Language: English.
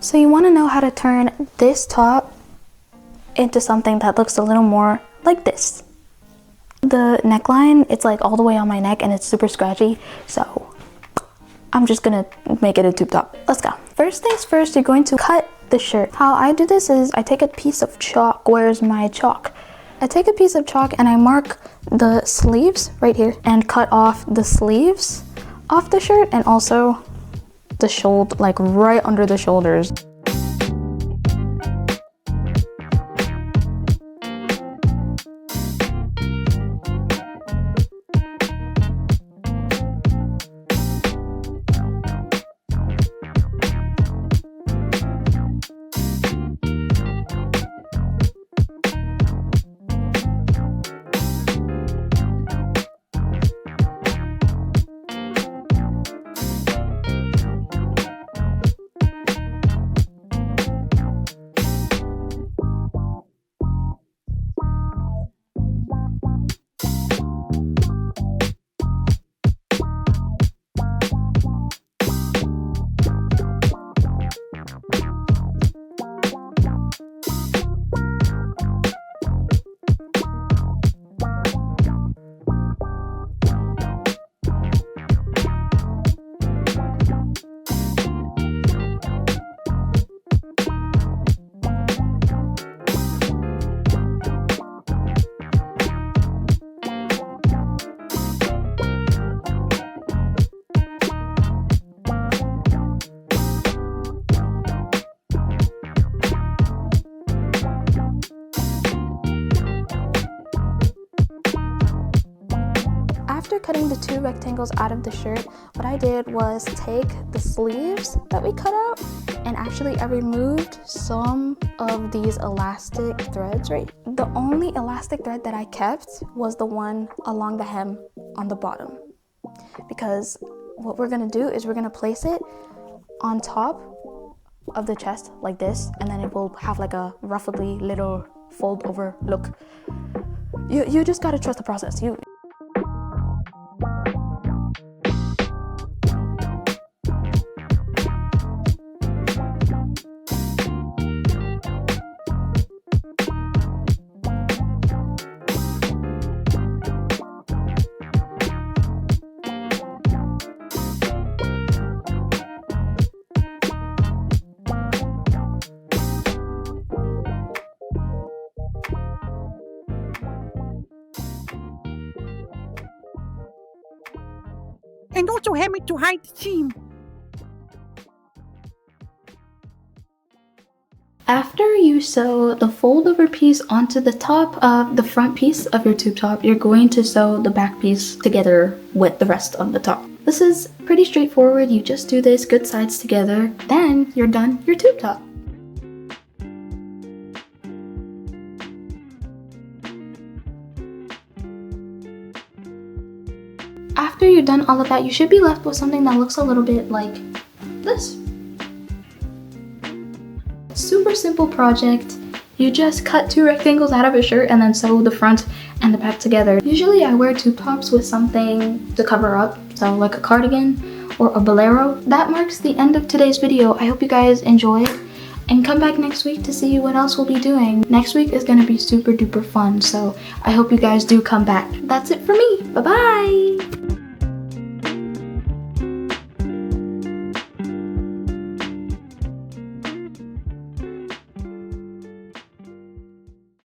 So you want to know how to turn this top into something that looks a little more like this. The neckline, it's like all the way on my neck and it's super scratchy, so I'm just gonna make it a tube top. Let's go. First things first, you're going to cut the shirt. How I do this is I take a piece of chalk. Where's my chalk? I take a piece of chalk and I mark the sleeves right here and cut off the sleeves off the shirt and also the shoulder, like right under the shoulders. After cutting the two rectangles out of the shirt, what I did was take the sleeves that we cut out and actually I removed some of these elastic threads, right? The only elastic thread that I kept was the one along the hem on the bottom, because what we're gonna do is we're gonna place it on top of the chest like this, and then it will have like a ruffly little fold over look. You just gotta trust the process. And also help me to hide the seam. After you sew the fold over piece onto the top of the front piece of your tube top, you're going to sew the back piece together with the rest of the top. This is pretty straightforward. You just do this good sides together, then you're done your tube top. After you've done all of that, you should be left with something that looks a little bit like this. Super simple project. You just cut two rectangles out of a shirt and then sew the front and the back together. Usually I wear tube tops with something to cover up, so like a cardigan or a bolero. That marks the end of today's video. I hope you guys enjoyed, and come back next week to see what else we'll be doing. Next week is gonna be super duper fun, so I hope you guys do come back. That's it for me. Bye bye.